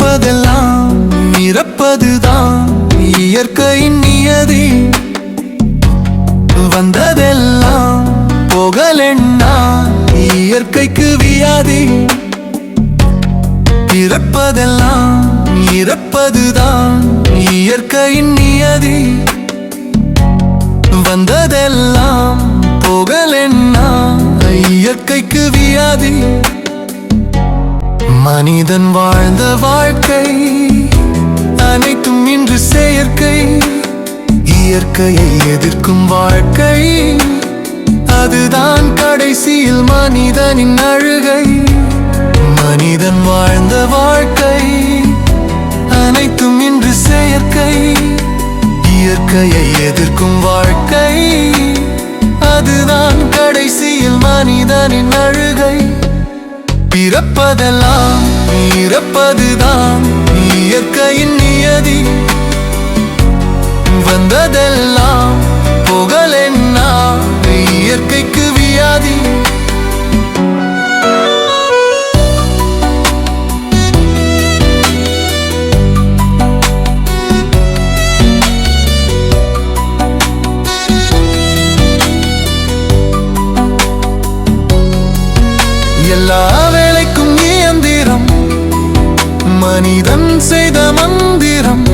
பிறப்பதெல்லாம் இறப்பதுதான் இயற்கையின் நியதி. வந்ததெல்லாம் போகலென்னா இயற்கைக்கு வியாதி. பிறப்பதெல்லாம் இறப்பதுதான் இயற்கையின் நியதி. வந்ததெல்லாம் போகலென்னா இயற்கைக்கு வியாதி. மனிதன் வாழ்ந்த வாழ்க்கை அனைத்தும் இன்று செயற்கை. இயற்கையை எதிர்க்கும் வாழ்க்கை அதுதான் கடைசியில் மனிதனின் அழுகை. மனிதன் வாழ்ந்த வாழ்க்கை அனைத்தும் இன்று செயற்கை. இயற்கையை எதிர்க்கும் வாழ்க்கை அதுதான் கடைசியில் மனிதனின் அழுகை. பிறப்பதெல்லாம் இறப்பதுதான் இயற்கையின் நியதி. வந்ததெல்லாம் போகலென்னா இயற்கைக்கு வியாதி. எல்லா வேலைக்கும் இயந்திரம் மனிதன் செய்த மந்திரம்.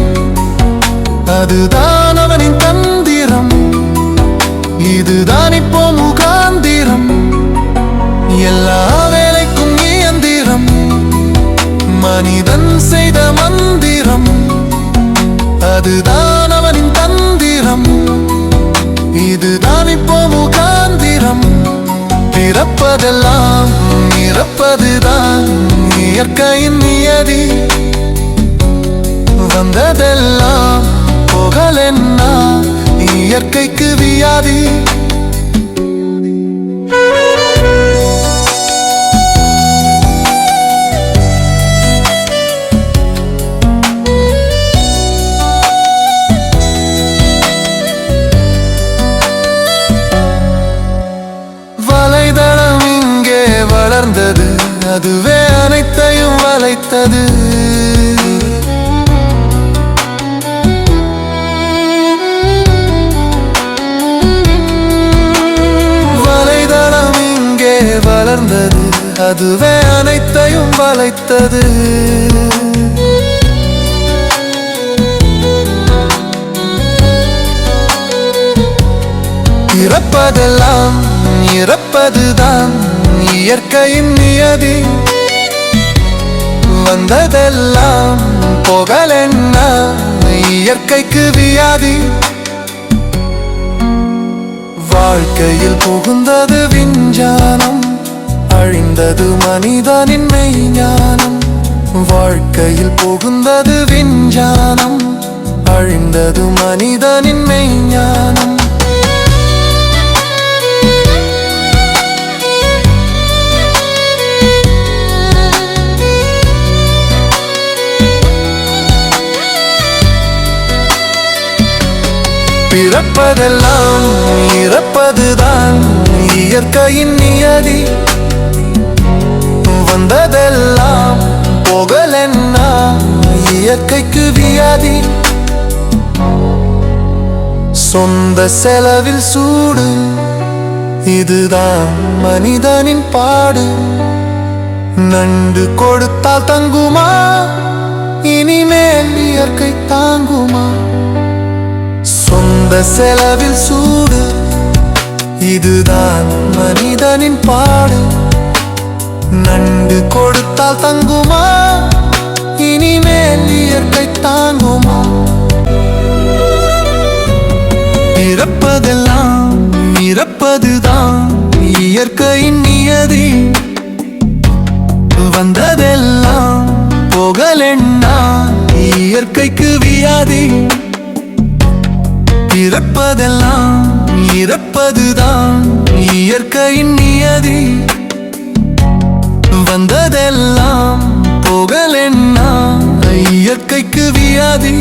அதுதான் அவனின் தந்திரம், இதுதான் இப்போ முகாந்திரம். எல்லா வேலைக்கும் இயந்திரம் மனிதன் செய்த மந்திரம். அதுதான் அவனின் தந்திரம், இதுதான் இப்போ முகாந்திரம். பிறப்பதெல்லாம் இறப்பதுதான் இயற்கையின் நியதி. வந்ததெல்லாம் போகலென்னா இயற்கைக்கு வியாதி. வலைதளம் இங்கே வளர்ந்தது, அதுவே அனைத்தையும் வளைத்தது. வலைதளம் இங்கே வளர்ந்தது, அதுவே அனைத்தையும் வளைத்தது. இறப்பதெல்லாம் இறப்பதுதான் இயற்கையின் நியதி. வந்ததெல்லாம் போகலென்னா இயற்கைக்கு வியாதி. வாழ்க்கையில் புகுந்தது விஞ்ஞானம், அழிந்தது மனிதனின் மெய்ஞானம். வாழ்க்கையில் புகுந்தது விஞ்ஞானம், அழிந்தது மனிதனின் மெய்ஞானம். பிறப்பதெல்லாம் இறப்பதுதான் இயற்கையின் நியதி. வந்ததெல்லாம் போகலென்னா இயற்கைக்கு வியாதி. சொந்த செலவில் சூடு, இதுதான் மனிதனின் பாடு. நண்டு கொடுத்தால் தங்குமா, இனிமேல் இயற்கை தாங்குமா? சொந்த செலவில் சூடு, இதுதான் மனிதனின் பாடு. நண்டு கொடுத்தால் தங்குமா, இனிமேல் இயற்கை தாங்குமா? பிறப்பதெல்லாம் இறப்பதுதான் இயற்கையின் நியதி. வந்ததெல்லாம் போகலென்னா இயற்கைக்கு வியாதி. பிறப்பதெல்லாம் இறப்பதுதான் இயற்கையின் நியதி. வந்ததெல்லாம் போகலென்னா இயற்கைக்கு வியாதி.